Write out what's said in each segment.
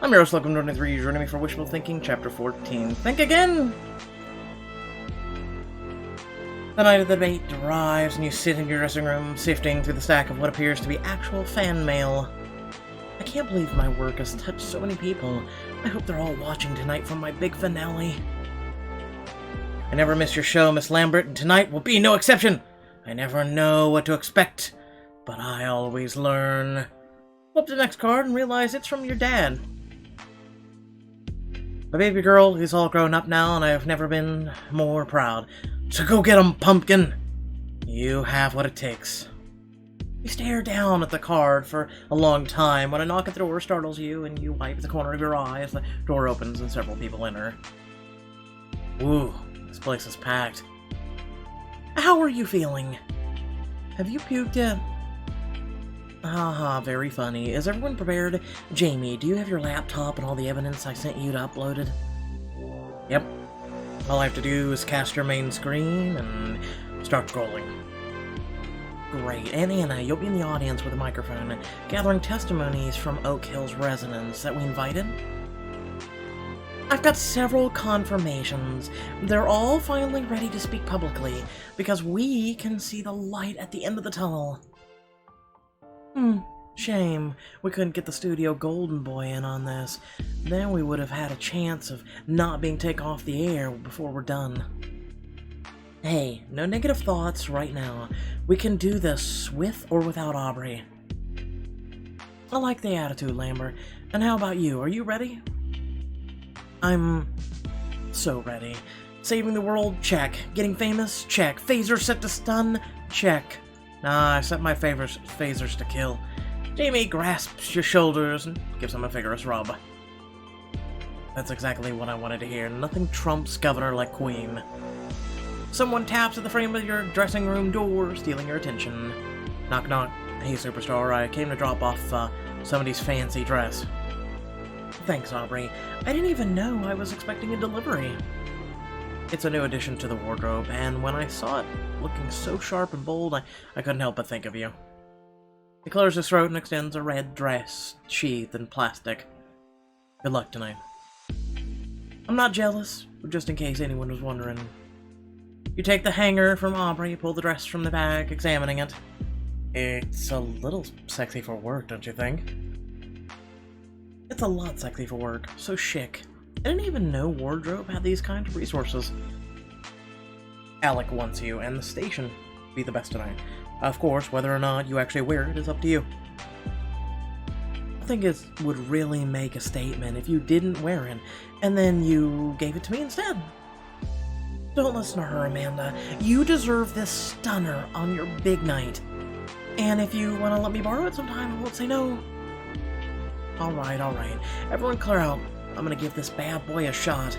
I'm your host, welcome to 23. Joining me for Wishful Thinking, Chapter 14. Think again! The night of the debate arrives, and you sit in your dressing room, sifting through the stack of what appears to be actual fan mail. I can't believe my work has touched so many people. I hope they're all watching tonight from my big finale. I never miss your show, Miss Lambert, and tonight will be no exception. I never know what to expect, but I always learn. Flip to the next card and realize it's from your dad. My baby girl is all grown up now, and I've never been more proud. So go get 'em, pumpkin! You have what it takes. You stare down at the card for a long time when a knock at the door startles you, and you wipe the corner of your eye as the door opens and several people enter. Ooh, this place is packed. How are you feeling? Have you puked yet? Haha, very funny. Is everyone prepared? Jamie, do you have your laptop and all the evidence I sent you to upload? Yep. All I have to do is cast your main screen and start scrolling. Great. And Anna, you'll be in the audience with a microphone, gathering testimonies from Oak Hill's residents that we invited. I've got several confirmations. They're all finally ready to speak publicly, because we can see the light at the end of the tunnel. Shame. We couldn't get the studio golden boy in on this. Then we would have had a chance of not being taken off the air before we're done. Hey, no negative thoughts right now. We can do this with or without Aubrey. I like the attitude, Lambert. And how about you? Are you ready? I'm so ready. Saving the world? Check. Getting famous? Check. Phaser set to stun? Check. Nah, I set my phasers to kill. Jamie grasps your shoulders and gives him a vigorous rub. That's exactly what I wanted to hear. Nothing trumps governor like Queen. Someone taps at the frame of your dressing room door, stealing your attention. Knock knock. Hey superstar, I came to drop off somebody's fancy dress. Thanks, Aubrey. I didn't even know I was expecting a delivery. It's a new addition to the wardrobe, and when I saw it looking so sharp and bold, I couldn't help but think of you. He clears his throat and extends a red dress, sheathed in plastic. Good luck tonight. I'm not jealous, but just in case anyone was wondering. You take the hanger from Aubrey, pull the dress from the bag, examining it. It's a little sexy for work, don't you think? It's a lot sexy for work, so chic. I didn't even know wardrobe had these kinds of resources. Alec wants you, and the station be the best tonight. Of course, whether or not you actually wear it is up to you. I think it would really make a statement if you didn't wear it, and then you gave it to me instead. Don't listen to her, Amanda. You deserve this stunner on your big night. And if you want to let me borrow it sometime, I won't say no. Alright. Everyone clear out. I'm gonna give this bad boy a shot.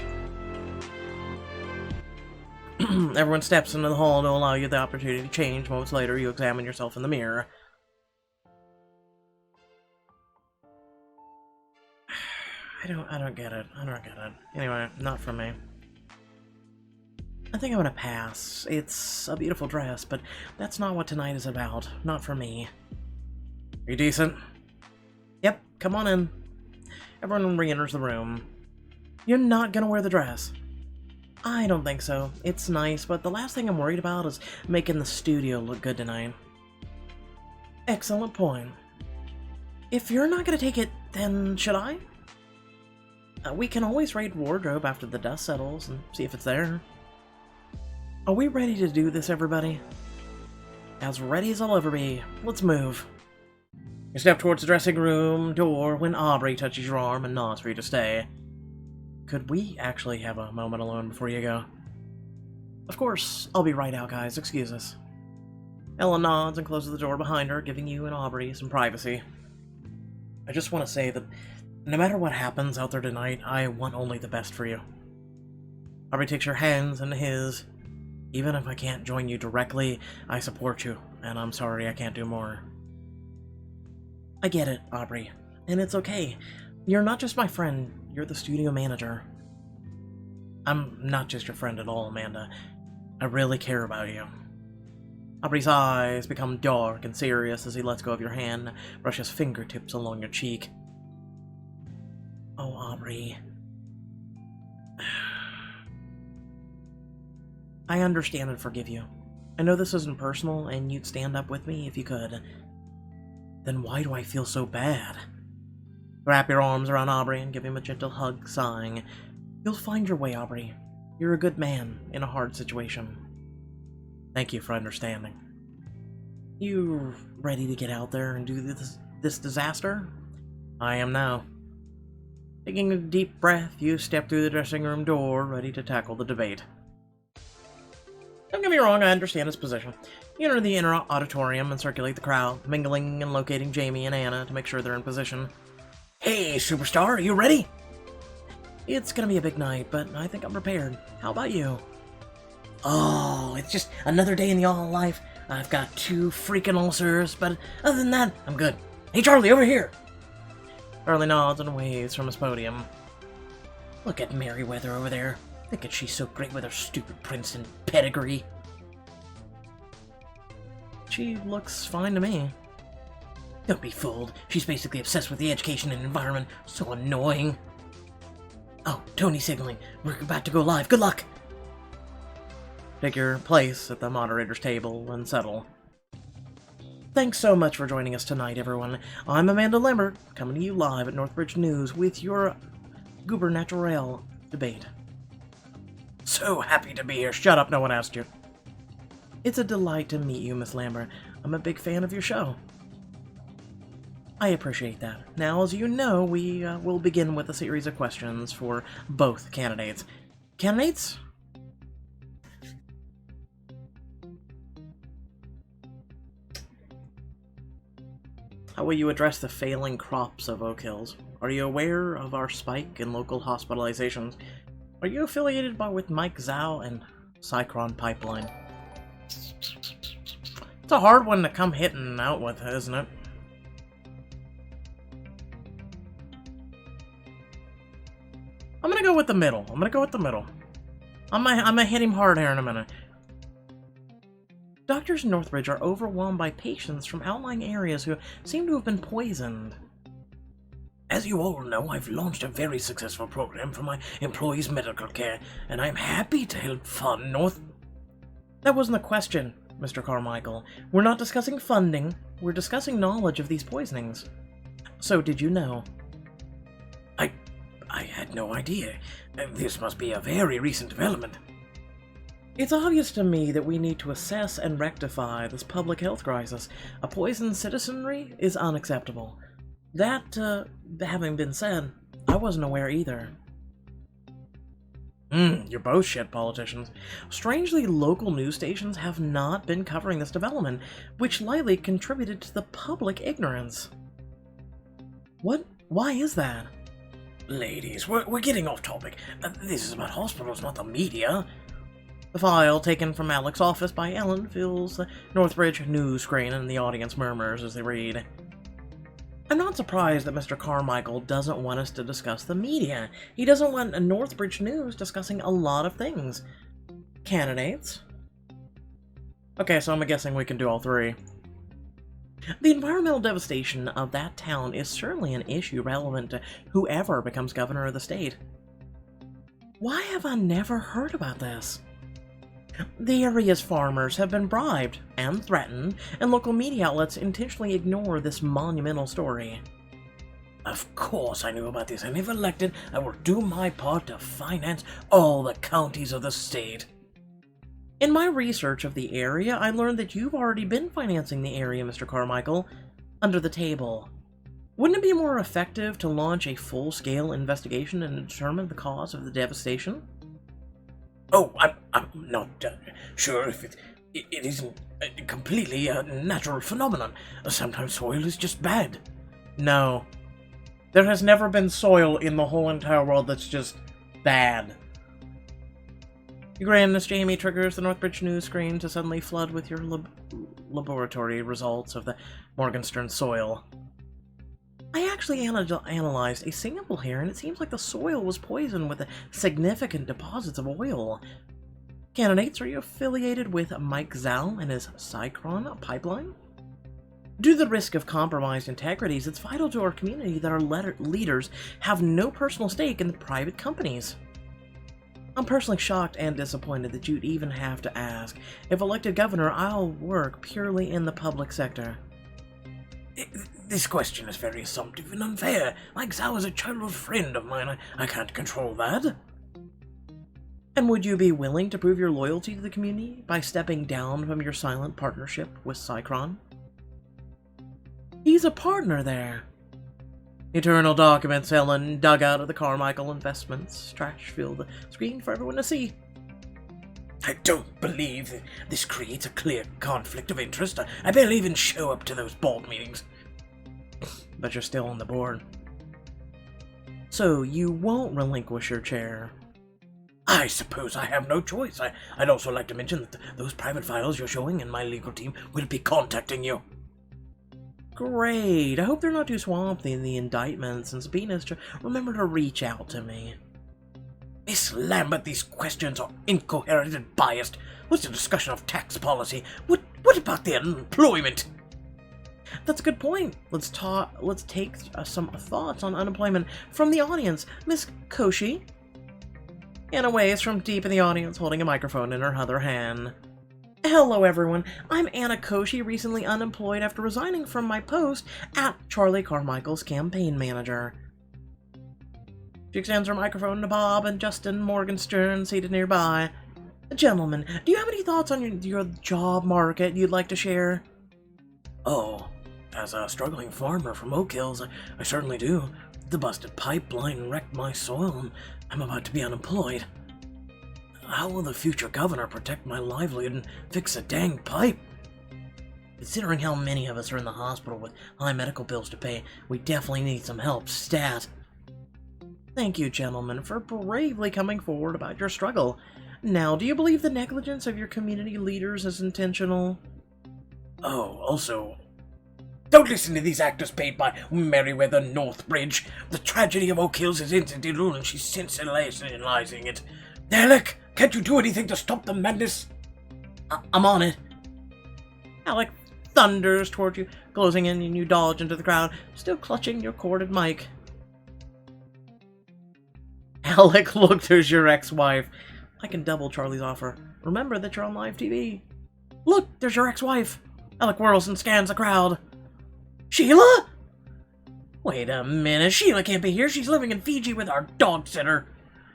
Everyone steps into the hall to allow you the opportunity to change. Moments later, you examine yourself in the mirror. I don't get it. Anyway, not for me. I think I'm gonna pass. It's a beautiful dress, but that's not what tonight is about. Not for me. Are you decent? Yep, come on in. Everyone re-enters the room. You're not gonna wear the dress. I don't think so. It's nice, but the last thing I'm worried about is making the studio look good tonight. Excellent point. If you're not gonna take it, then should I? We can always raid wardrobe after the dust settles and see if it's there. Are we ready to do this, everybody? As ready as I'll ever be. Let's move. You step towards the dressing room door when Aubrey touches your arm and nods for you to stay. Could we actually have a moment alone before you go? Of course, I'll be right out, guys. Excuse us. Ella nods and closes the door behind her, giving you and Aubrey some privacy. I just want to say that no matter what happens out there tonight, I want only the best for you. Aubrey takes your hands into his. Even if I can't join you directly, I support you, and I'm sorry I can't do more. I get it, Aubrey, and it's okay. You're not just my friend, you're the studio manager. I'm not just your friend at all, Amanda. I really care about you. Aubrey's eyes become dark and serious as he lets go of your hand and brushes fingertips along your cheek. Oh, Aubrey. I understand and forgive you. I know this isn't personal, and you'd stand up with me if you could. Then why do I feel so bad? Wrap your arms around Aubrey and give him a gentle hug, sighing. You'll find your way, Aubrey. You're a good man in a hard situation. Thank you for understanding. You ready to get out there and do this disaster? I am now. Taking a deep breath, you step through the dressing room door, ready to tackle the debate. Don't get me wrong, I understand his position. You enter the inner auditorium and circulate the crowd, mingling and locating Jamie and Anna to make sure they're in position. Hey, superstar, are you ready? It's gonna be a big night, but I think I'm prepared. How about you? Oh, it's just another day in the all life. I've got 2 freaking ulcers, but other than that, I'm good. Hey, Charlie, over here! Charlie nods and waves from his podium. Look at Merryweather over there. Thinking she's so great with her stupid Princeton pedigree. She looks fine to me. Don't be fooled. She's basically obsessed with the education and environment. So annoying. Oh, Tony signaling. We're about to go live. Good luck! Take your place at the moderator's table and settle. Thanks so much for joining us tonight, everyone. I'm Amanda Lambert, coming to you live at Northbridge News with your Goober Naturel debate. So happy to be here. Shut up, no one asked you. It's a delight to meet you, Miss Lambert. I'm a big fan of your show. I appreciate that. Now, as you know, we will begin with a series of questions for both candidates. Candidates? How will you address the failing crops of Oak Hills? Are you aware of our spike in local hospitalizations? Are you affiliated with Mike Zhao and Cycron Pipeline? It's a hard one to come hitting out with, isn't it? I'm gonna go with the middle. I'm gonna hit him hard here in a minute. Doctors in Northbridge are overwhelmed by patients from outlying areas who seem to have been poisoned. As you all know, I've launched a very successful program for my employees' medical care, and I'm happy to help fund North... That wasn't the question, Mr. Carmichael. We're not discussing funding, we're discussing knowledge of these poisonings. So, did you know? I had no idea. This must be a very recent development. It's obvious to me that we need to assess and rectify this public health crisis. A poisoned citizenry is unacceptable. That, having been said, I wasn't aware either. You're both shit politicians. Strangely, local news stations have not been covering this development, which likely contributed to the public ignorance. What? Why is that? Ladies, we're getting off topic. This is about hospitals, not the media. The file taken from Alec's office by Ellen fills the Northbridge news screen, and the audience murmurs as they read. I'm not surprised that Mr. Carmichael doesn't want us to discuss the media. He doesn't want Northbridge News discussing a lot of things. Candidates? Okay, so I'm guessing we can do all 3. The environmental devastation of that town is certainly an issue relevant to whoever becomes governor of the state. Why have I never heard about this? The area's farmers have been bribed and threatened, and local media outlets intentionally ignore this monumental story. Of course I knew about this, and if elected, I will do my part to finance all the counties of the state. In my research of the area, I learned that you've already been financing the area, Mr. Carmichael, under the table. Wouldn't it be more effective to launch a full-scale investigation and determine the cause of the devastation? Oh, I'm not sure if it isn't completely a natural phenomenon. Sometimes soil is just bad. No. There has never been soil in the whole entire world that's just bad. You grin as Jamie triggers the Northbridge news screen to suddenly flood with your laboratory results of the Morgenstern soil. I actually analyzed a sample here, and it seems like the soil was poisoned with significant deposits of oil. Candidates, are you affiliated with Mike Zhao and his Cycron pipeline? Due to the risk of compromised integrities, it's vital to our community that our leaders have no personal stake in the private companies. I'm personally shocked and disappointed that you'd even have to ask. If elected governor, I'll work purely in the public sector. This question is very assumptive and unfair. Like Zhao is a childhood friend of mine. I can't control that. And would you be willing to prove your loyalty to the community by stepping down from your silent partnership with Cycron? He's a partner there. Eternal documents Helen dug out of the Carmichael Investments trash filled the screen for everyone to see. I don't believe that this creates a clear conflict of interest. I barely even show up to those board meetings. But you're still on the board. So you won't relinquish your chair? I suppose I have no choice. I'd also like to mention that those private files you're showing and my legal team will be contacting you. Great. I hope they're not too swamped in the indictments and subpoenas. Remember to reach out to me. Miss Lambert, these questions are incoherent and biased. What's the discussion of tax policy? What about the unemployment? That's a good point. Let's take some thoughts on unemployment from the audience. Miss Koshi. Anna waves from deep in the audience, holding a microphone in her other hand. Hello everyone, I'm Anna Koshi, recently unemployed after resigning from my post at Charlie Carmichael's campaign manager. She extends her microphone to Bob and Justin Morgenstern, seated nearby. Gentlemen, do you have any thoughts on your job market you'd like to share? Oh, as a struggling farmer from Oak Hills, I certainly do. The busted pipeline wrecked my soil, and I'm about to be unemployed. How will the future governor protect my livelihood and fix a dang pipe? Considering how many of us are in the hospital with high medical bills to pay, we definitely need some help, stat. Thank you, gentlemen, for bravely coming forward about your struggle. Now, do you believe the negligence of your community leaders is intentional? Oh, also, don't listen to these actors paid by Meriwether Northbridge. The tragedy of Oak Hills is incidental and she's sensationalizing it. Alec, can't you do anything to stop the madness? I'm on it. Alec thunders toward you, closing in, and you dodge into the crowd, still clutching your corded mic. Alec, look, there's your ex-wife. I can double Charlie's offer. Remember that you're on live TV. Look, there's your ex-wife. Alec whirls and scans the crowd. Sheila? Wait a minute, Sheila can't be here. She's living in Fiji with our dog sitter.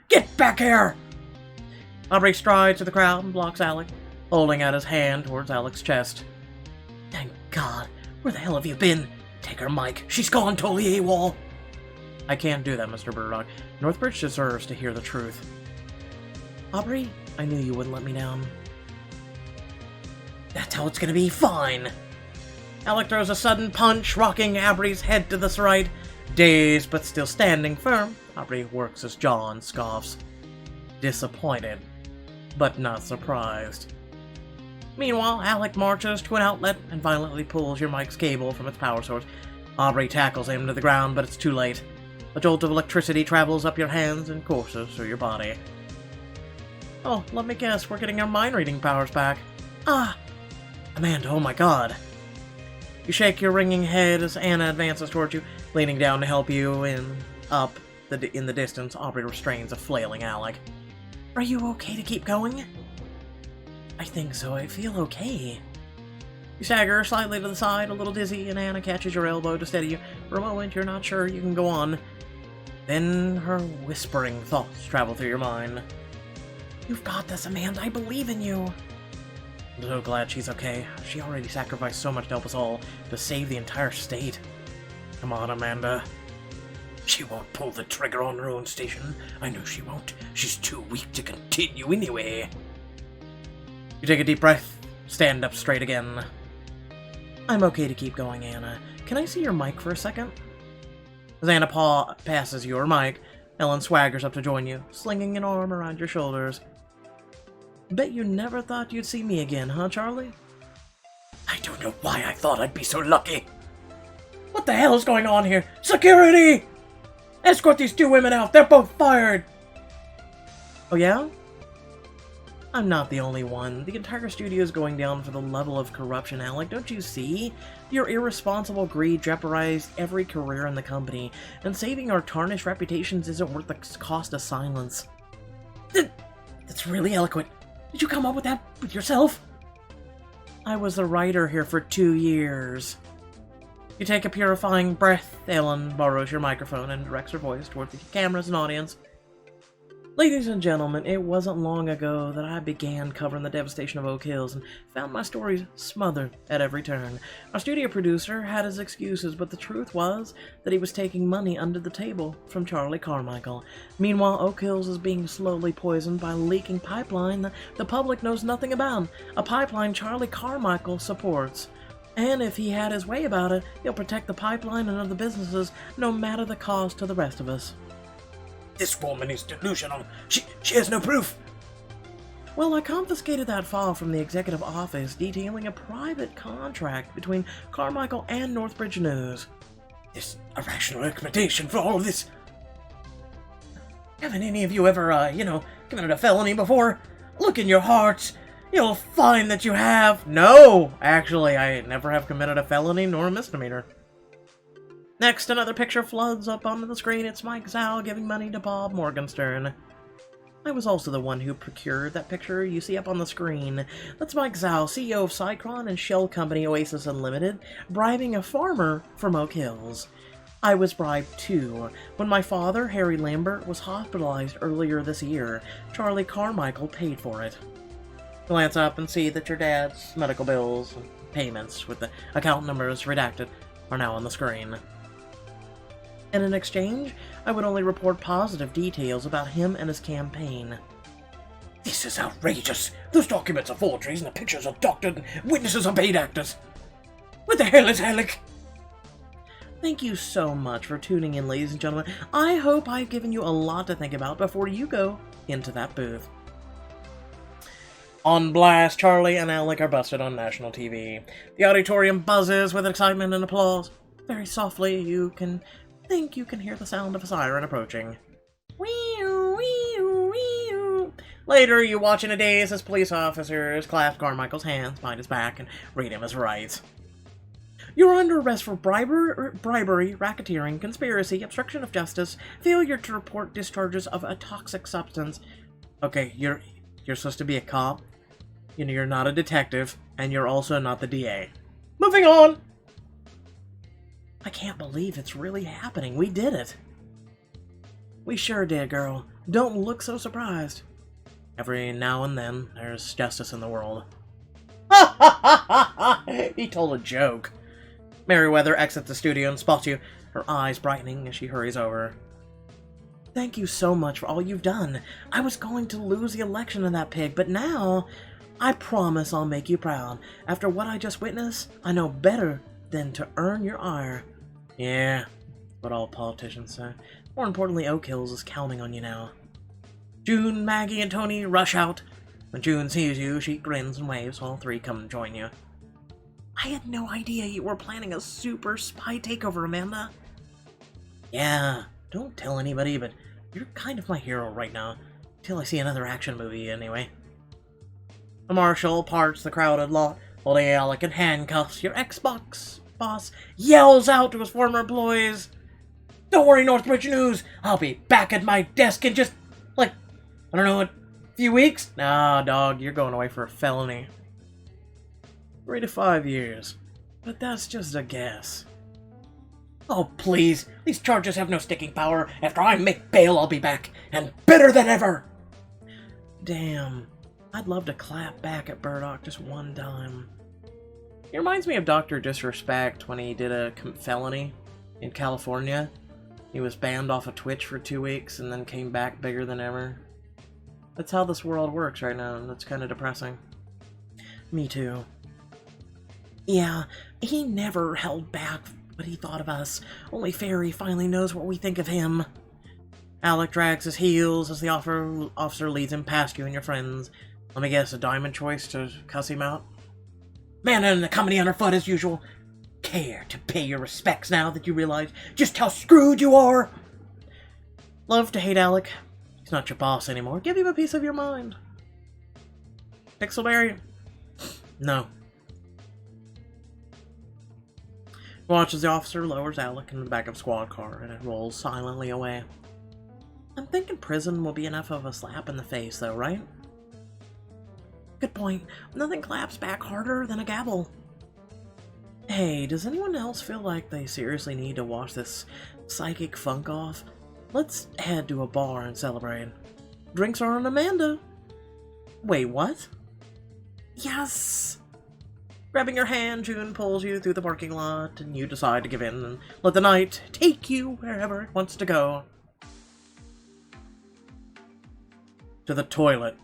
Get back here! Aubrey strides to the crowd and blocks Alec, holding out his hand towards Alec's chest. Thank God. Where the hell have you been? Take her mic. She's gone totally AWOL. I can't do that, Mr. Burdock. Northbridge deserves to hear the truth. Aubrey, I knew you wouldn't let me down. That's how it's gonna be. Fine. Alec throws a sudden punch, rocking Aubrey's head to the side. Dazed, but still standing firm, Aubrey works his jaw and scoffs. Disappointed, but not surprised. Meanwhile, Alec marches to an outlet and violently pulls your mic's cable from its power source. Aubrey tackles him to the ground, but it's too late. A jolt of electricity travels up your hands and courses through your body. Oh, let me guess, we're getting our mind-reading powers back. Ah! Amanda, oh my god. You shake your ringing head as Anna advances towards you, leaning down to help you, and up in the distance, Aubrey restrains a flailing Alec. Are you okay to keep going? I think so. I feel okay. You stagger slightly to the side, a little dizzy, and Anna catches your elbow to steady you. For a moment, you're not sure you can go on. Then her whispering thoughts travel through your mind. You've got this, Amanda. I believe in you. I'm so glad she's okay. She already sacrificed so much to help us all, to save the entire state. Come on, Amanda. She won't pull the trigger on her own station. I know she won't. She's too weak to continue anyway. You take a deep breath, stand up straight again. I'm okay to keep going, Anna. Can I see your mic for a second? As Anna passes your mic, Ellen swaggers up to join you, slinging an arm around your shoulders. Bet you never thought you'd see me again, huh, Charlie? I don't know why I thought I'd be so lucky. What the hell is going on here? Security! Escort these two women out. They're both fired. Oh, yeah? I'm not the only one. The entire studio is going down for the level of corruption, Alec. Don't you see? Your irresponsible greed jeopardized every career in the company, and saving our tarnished reputations isn't worth the cost of silence. That's really eloquent. Did you come up with that with yourself? I was the writer here for 2 years. You take a purifying breath. Ellen borrows your microphone and directs her voice toward the cameras and audience. Ladies and gentlemen, it wasn't long ago that I began covering the devastation of Oak Hills and found my stories smothered at every turn. Our studio producer had his excuses, but the truth was that he was taking money under the table from Charlie Carmichael. Meanwhile, Oak Hills is being slowly poisoned by a leaking pipeline that the public knows nothing about, a pipeline Charlie Carmichael supports. And if he had his way about it, he'll protect the pipeline and other businesses, no matter the cost to the rest of us. This woman is delusional. She has no proof. Well, I confiscated that file from the executive office detailing a private contract between Carmichael and Northbridge News. There's a rational explanation for all of this. Haven't any of you ever, committed a felony before? Look in your hearts. You'll find that you have. No! Actually, I never have committed a felony nor a misdemeanor. Next, another picture floods up onto the screen. It's Mike Zhao giving money to Bob Morgenstern. I was also the one who procured that picture you see up on the screen. That's Mike Zhao, CEO of Cycron and shell company Oasis Unlimited, bribing a farmer from Oak Hills. I was bribed too. When my father, Harry Lambert, was hospitalized earlier this year, Charlie Carmichael paid for it. Glance up and see that your dad's medical bills and payments with the account numbers redacted are now on the screen. And in exchange, I would only report positive details about him and his campaign. This is outrageous. Those documents are forgeries and the pictures are doctored and witnesses are paid actors. What the hell is Alec? Thank you so much for tuning in, ladies and gentlemen. I hope I've given you a lot to think about before you go into that booth. On blast, Charlie and Alec are busted on national TV. The auditorium buzzes with excitement and applause. Very softly, you can hear the sound of a siren approaching. Wee-oo, wee-oo, wee-oo. Later, you watch in a daze as police officers clasp Carmichael's hands behind his back and read him his rights. You're under arrest for bribery, racketeering, conspiracy, obstruction of justice, failure to report discharges of a toxic substance. Okay, you're supposed to be a cop. You're not a detective, and you're also not the DA. Moving on! I can't believe it's really happening. We did it. We sure did, girl. Don't look so surprised. Every now and then, there's justice in the world. Ha ha ha ha ha! He told a joke. Merriweather exits the studio and spots you, her eyes brightening as she hurries over. Thank you so much for all you've done. I was going to lose the election to that pig, but now, I promise I'll make you proud. After what I just witnessed, I know better than to earn your ire. Yeah, what all politicians say. More importantly, Oak Hills is counting on you now. June, Maggie, and Tony rush out. When June sees you, she grins and waves while all three come and join you. I had no idea you were planning a super spy takeover, Amanda. Yeah, don't tell anybody, but you're kind of my hero right now. Till I see another action movie, anyway. The marshal parts the crowded lot, holding Alec in handcuffs. Your Xbox boss yells out to his former employees, "Don't worry, Northbridge News, I'll be back at my desk in just, a few weeks? Nah, dog, you're going away for a felony. 3 to 5 years. But that's just a guess." Oh, please. These charges have no sticking power. After I make bail, I'll be back, and better than ever. Damn. I'd love to clap back at Burdock just one time. He reminds me of Dr. Disrespect when he did a felony in California. He was banned off of Twitch for 2 weeks and then came back bigger than ever. That's how this world works right now, and that's kind of depressing. Me too. Yeah, he never held back what he thought of us. Only Fairy finally knows what we think of him. Alec drags his heels as the officer leads him past you and your friends. Let me guess, a diamond choice to cuss him out? Man and the company underfoot as usual. Care to pay your respects now that you realize just how screwed you are? Love to hate Alec. He's not your boss anymore. Give him a piece of your mind. Pixelberry? No. Watch as the officer lowers Alec in the back of a squad car and it rolls silently away. I'm thinking prison will be enough of a slap in the face, though, right? Good point. Nothing claps back harder than a gavel. Hey, does anyone else feel like they seriously need to wash this psychic funk off? Let's head to a bar and celebrate. Drinks are on Amanda. Wait, what? Yes! Grabbing your hand, June pulls you through the parking lot, and you decide to give in and let the night take you wherever it wants to go. To the toilet.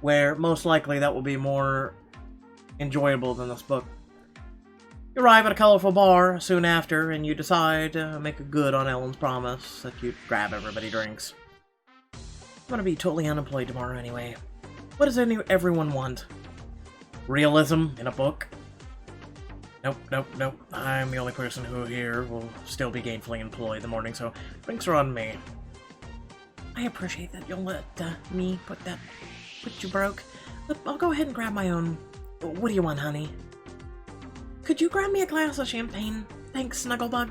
Where, most likely, that will be more enjoyable than this book. You arrive at a colorful bar soon after, and you decide to make a good on Ellen's promise that you'd grab everybody drinks. I'm gonna be totally unemployed tomorrow anyway. What does everyone want? Realism in a book? Nope. I'm the only person who here will still be gainfully employed in the morning, so drinks are on me. I appreciate that you'll let me put you broke. I'll go ahead and grab my own. What do you want, honey? Could you grab me a glass of champagne? Thanks, Snugglebug.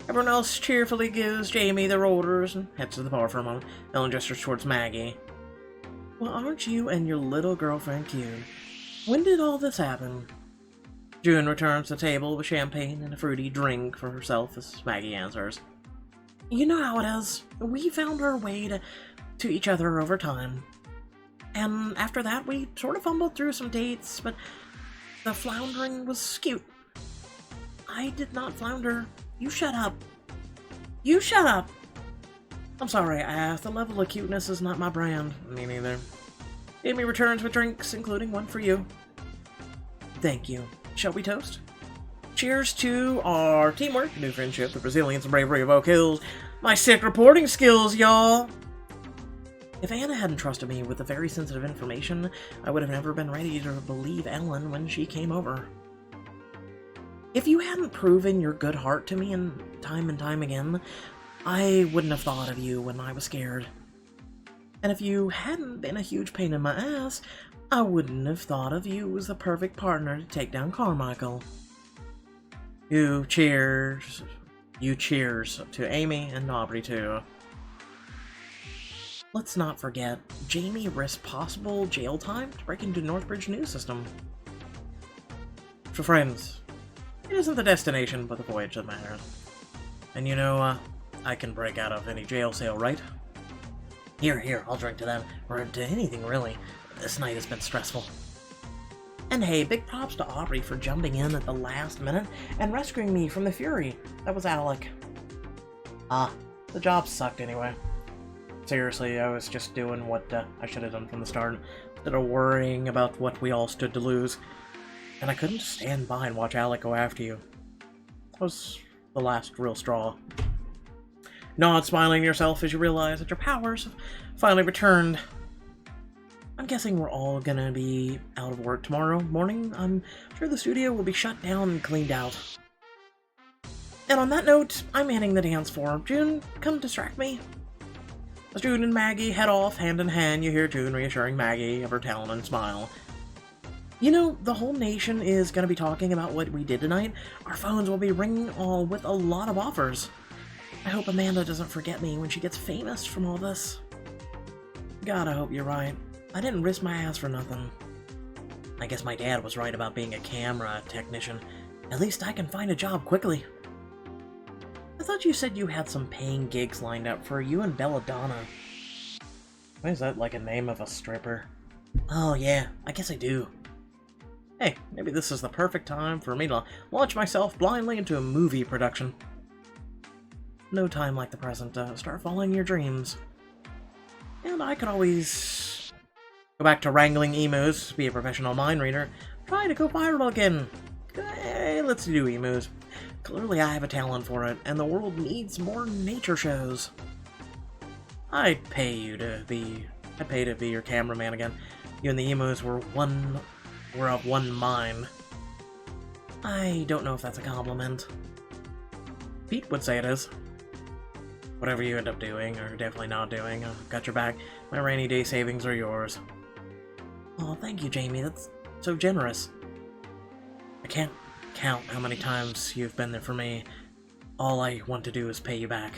Everyone else cheerfully gives Jamie their orders and heads to the bar for a moment. Ellen gestures towards Maggie. Well, aren't you and your little girlfriend cute? When did all this happen? June returns to the table with champagne and a fruity drink for herself as Maggie answers. You know how it is. We found our way to each other over time. And after that, we sort of fumbled through some dates, but the floundering was cute. I did not flounder. You shut up. You shut up! I'm sorry, the level of cuteness is not my brand. Me neither. Amy returns with drinks, including one for you. Thank you. Shall we toast? Cheers to our teamwork, new friendship, the resilience and bravery of Oak Hills, my sick reporting skills, y'all! If Anna hadn't trusted me with the very sensitive information, I would have never been ready to believe Ellen when she came over. If you hadn't proven your good heart to me and time again, I wouldn't have thought of you when I was scared. And if you hadn't been a huge pain in my ass, I wouldn't have thought of you as the perfect partner to take down Carmichael. You cheers to Amy and Aubrey too. Let's not forget, Jamie risked possible jail time to break into Northbridge news system. For friends, it isn't the destination but the voyage that matters. And you know, I can break out of any jail cell, right? Here, I'll drink to that, or to anything really. This night has been stressful. And hey, big props to Aubrey for jumping in at the last minute and rescuing me from the Fury. That was Alec. The job sucked anyway. Seriously, I was just doing what I should have done from the start, instead of worrying about what we all stood to lose. And I couldn't stand by and watch Alec go after you. That was the last real straw. Nod smiling to yourself as you realize that your powers have finally returned. I'm guessing we're all gonna be out of work tomorrow morning. I'm sure the studio will be shut down and cleaned out. And on that note, I'm manning the dance floor. June, come distract me. As June and Maggie head off hand in hand, you hear June reassuring Maggie of her talent and smile. You know, the whole nation is gonna be talking about what we did tonight. Our phones will be ringing all with a lot of offers. I hope Amanda doesn't forget me when she gets famous from all this. God, I hope you're right. I didn't risk my ass for nothing. I guess my dad was right about being a camera technician. At least I can find a job quickly. I thought you said you had some paying gigs lined up for you and Belladonna. Why is that like a name of a stripper? Oh yeah, I guess I do. Hey, maybe this is the perfect time for me to launch myself blindly into a movie production. No time like the present to start following your dreams. And I could always go back to wrangling emus, be a professional mind reader, try to go viral again. Hey, let's do emus. Clearly I have a talent for it, and the world needs more nature shows. I'd pay to be your cameraman again. You and the emus were of one mind. I don't know if that's a compliment. Pete would say it is. Whatever you end up doing, or definitely not doing, I've got your back. My rainy day savings are yours. Oh, thank you, Jamie. That's so generous. I can't count how many times you've been there for me. All I want to do is pay you back.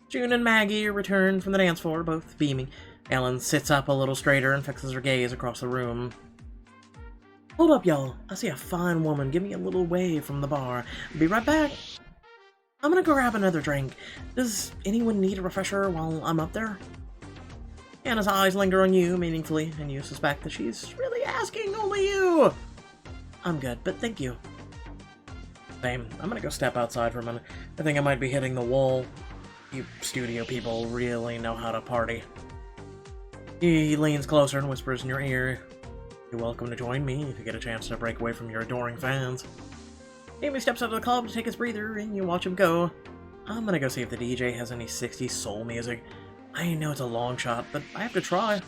June and Maggie return from the dance floor, both beaming. Ellen sits up a little straighter and fixes her gaze across the room. Hold up, y'all. I see a fine woman. Give me a little wave from the bar. Be right back. I'm gonna go grab another drink. Does anyone need a refresher while I'm up there? Anna's eyes linger on you meaningfully, and you suspect that she's really asking only you. I'm good, but thank you. Same. I'm gonna go step outside for a minute. I think I might be hitting the wall. You studio people really know how to party. He leans closer and whispers in your ear, "You're welcome to join me if you get a chance to break away from your adoring fans." Amy steps out of the club to take his breather, and you watch him go. I'm gonna go see if the DJ has any 60s soul music. I know it's a long shot, but I have to try.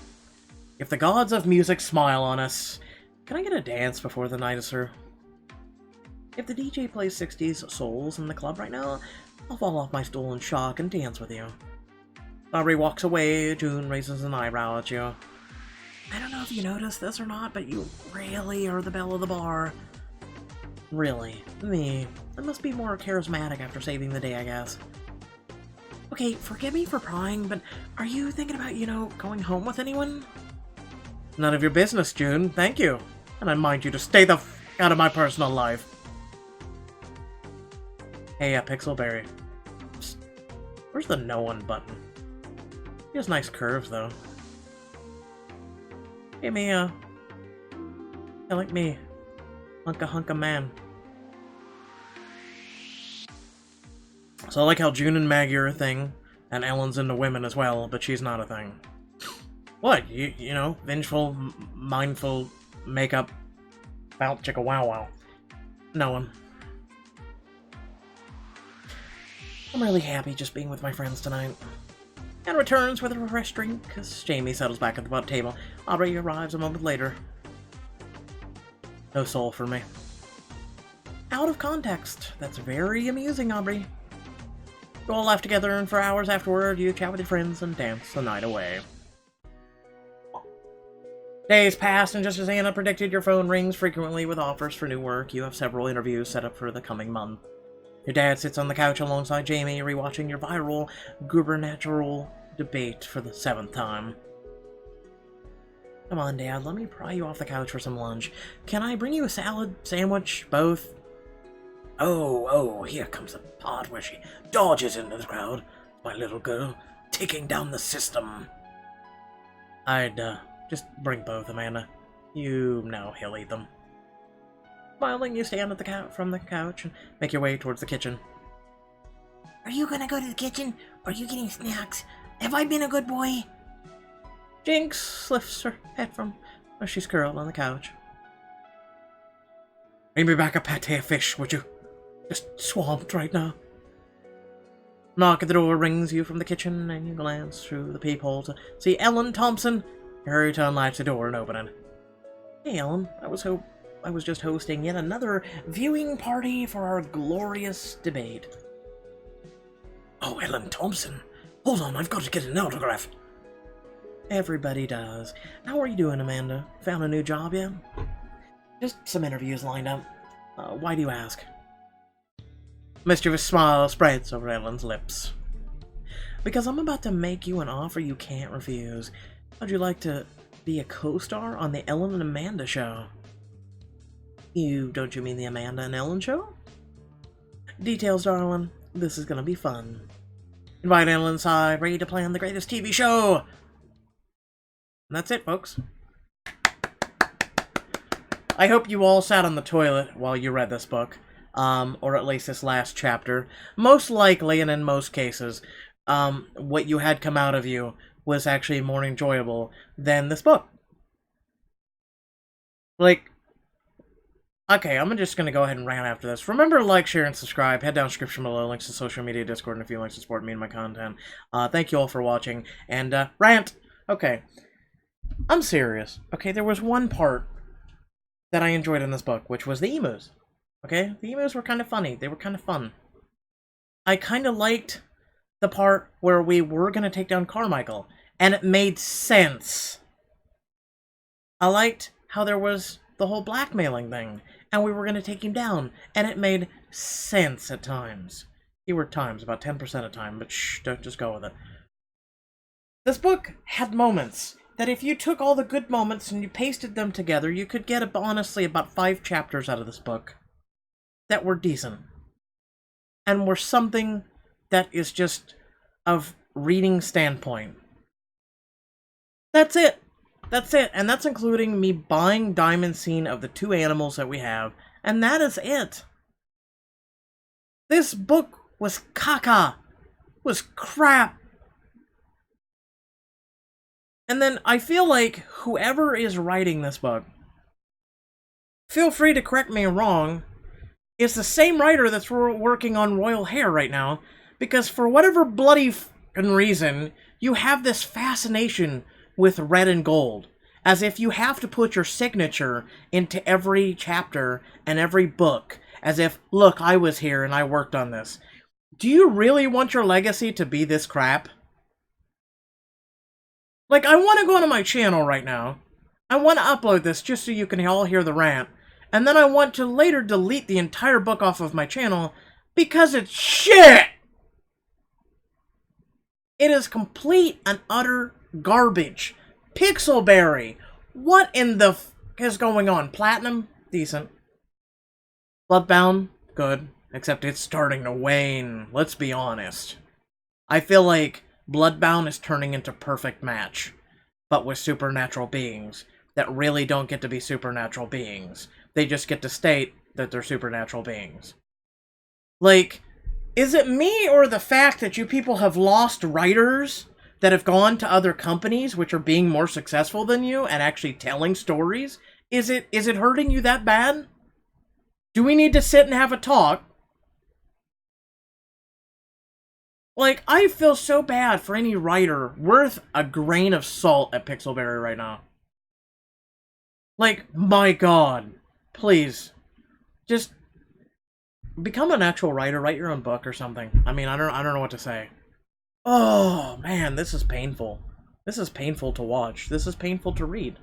If the gods of music smile on us, can I get a dance before the night is through? If the DJ plays 60s souls in the club right now, I'll fall off my stool in shock and dance with you. Aubrey walks away. June raises an eyebrow at you. I don't know if you noticed this or not, but you really are the belle of the bar. Really? Me? I must be more charismatic after saving the day, I guess. Okay, forgive me for prying, but are you thinking about, going home with anyone? None of your business, June. Thank you. And I mind you to stay the f out of my personal life. Hey, Pixelberry. Psst. Where's the no one button? He has nice curves, though. Give me I like me. Hunka man. So I like how June and Maggie are a thing, and Ellen's into women as well, but she's not a thing. What? You know, vengeful, mindful, makeup, bout chicka wow wow. No one. I'm really happy just being with my friends tonight. And returns with a refreshed drink as Jamie settles back at the butt table. Aubrey arrives a moment later. No soul for me. Out of context. That's very amusing, Aubrey. You all laugh together, and for hours afterward, you chat with your friends and dance the night away. Days pass, and just as Anna predicted, your phone rings frequently with offers for new work. You have several interviews set up for the coming month. Your dad sits on the couch alongside Jamie, rewatching your viral gubernatorial debate for the 7th time. Come on, Dad, let me pry you off the couch for some lunch. Can I bring you a salad, sandwich, both? Oh, here comes the part where she dodges into the crowd. My little girl, taking down the system. I'd, just bring both, Amanda. You know he'll eat them. Smiling, you stand at from the couch and make your way towards the kitchen. Are you gonna go to the kitchen? Or are you getting snacks? Have I been a good boy? Jinx lifts her head from where she's curled on the couch. Bring me back a pate of fish, would you? Just swamped right now. Knock at the door rings you from the kitchen, and you glance through the peephole to see Ellen Thompson. You hurry to unlatch the door and open it. Hey, Ellen. I was just hosting yet another viewing party for our glorious debate. Oh, Ellen Thompson. Hold on, I've got to get an autograph. Everybody does. How are you doing, Amanda? Found a new job yet? Just some interviews lined up. Why do you ask? Mischievous smile spreads over Ellen's lips. Because I'm about to make you an offer you can't refuse. How'd you like to be a co-star on the Ellen and Amanda show? Don't you mean the Amanda and Ellen show? Details, darling. This is gonna be fun. Invite Ellen inside, ready to plan the greatest TV show! And that's it, folks. I hope you all sat on the toilet while you read this book. Or at least this last chapter. Most likely, and in most cases, what you had come out of you was actually more enjoyable than this book. Okay, I'm just going to go ahead and rant after this. Remember to like, share, and subscribe. Head down description below, links to social media, Discord, and a few links to support me and my content. Thank you all for watching, and, rant! Okay. I'm serious. Okay, there was one part that I enjoyed in this book, which was the emus. Okay? The emus were kind of funny. They were kind of fun. I kind of liked the part where we were going to take down Carmichael, and it made sense. I liked how there was the whole blackmailing thing, and we were going to take him down, and it made sense at times. Keyword times, about 10% of the time, but shh, don't just go with it. This book had moments that if you took all the good moments and you pasted them together, you could get, honestly, about 5 chapters out of this book that were decent. And were something that is just of reading standpoint. That's it. That's it. And that's including me buying Diamond Scene of the 2 animals that we have. And that is it. This book was caca. Was crap. And then I feel like whoever is writing this book, feel free to correct me wrong, is the same writer that's working on Royal Hair right now, because for whatever bloody f***ing reason, you have this fascination with red and gold, as if you have to put your signature into every chapter and every book, as if, look, I was here and I worked on this. Do you really want your legacy to be this crap? Like, I want to go onto my channel right now. I want to upload this just so you can all hear the rant. And then I want to later delete the entire book off of my channel because it's shit! It is complete and utter garbage. Pixelberry! What in the f*** is going on? Platinum? Decent. Bloodbound? Good. Except it's starting to wane. Let's be honest. I feel like Bloodbound is turning into Perfect Match, but with supernatural beings that really don't get to be supernatural beings. They just get to state that they're supernatural beings. Like, is it me or the fact that you people have lost writers that have gone to other companies which are being more successful than you and actually telling stories? Is it hurting you that bad? Do we need to sit and have a talk? Like, I feel so bad for any writer worth a grain of salt at Pixelberry right now. Like, my god. Please. Just become an actual writer, write your own book or something. I mean, I don't know what to say. Oh, man, this is painful. This is painful to watch. This is painful to read.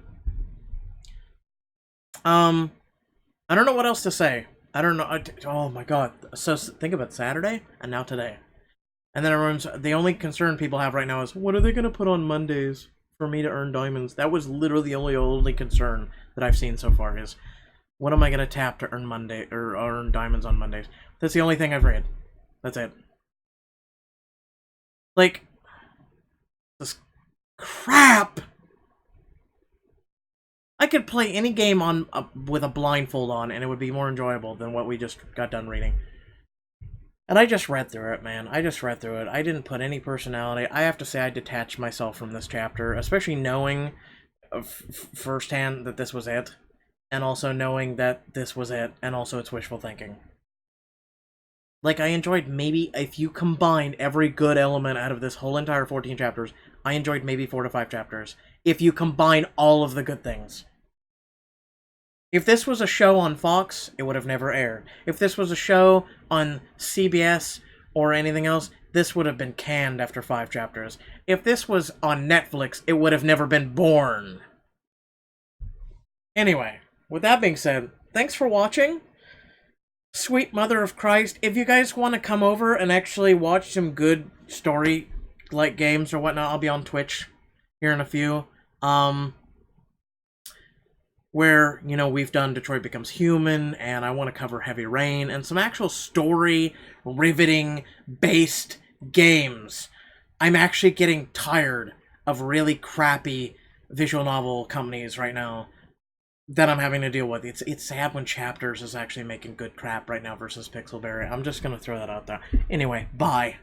I don't know what else to say. I don't know. Oh my god. So think about Saturday and now today. And then everyone's, the only concern people have right now is, what are they going to put on Mondays for me to earn diamonds? That was literally the only concern that I've seen so far is, what am I going to tap to earn Monday, or earn diamonds on Mondays? That's the only thing I've read. That's it. Like, this crap! I could play any game on with a blindfold on, and it would be more enjoyable than what we just got done reading. And I just read through it, man. I just read through it. I didn't put any personality. I have to say I detached myself from this chapter, especially knowing firsthand that this was it. And also knowing that this was it, and also it's wishful thinking. Like, I enjoyed maybe, if you combined every good element out of this whole entire 14 chapters, I enjoyed maybe 4 to 5 chapters. If you combine all of the good things. If this was a show on Fox, it would have never aired. If this was a show on CBS or anything else, this would have been canned after 5 chapters. If this was on Netflix, it would have never been born. Anyway, with that being said, thanks for watching. Sweet Mother of Christ, if you guys want to come over and actually watch some good story-like games or whatnot, I'll be on Twitch here in a few. Where, you know, we've done Detroit Becomes Human, and I want to cover Heavy Rain, and some actual story, riveting, based games. I'm actually getting tired of really crappy visual novel companies right now that I'm having to deal with. It's sad when Chapters is actually making good crap right now versus Pixelberry. I'm just going to throw that out there. Anyway, bye.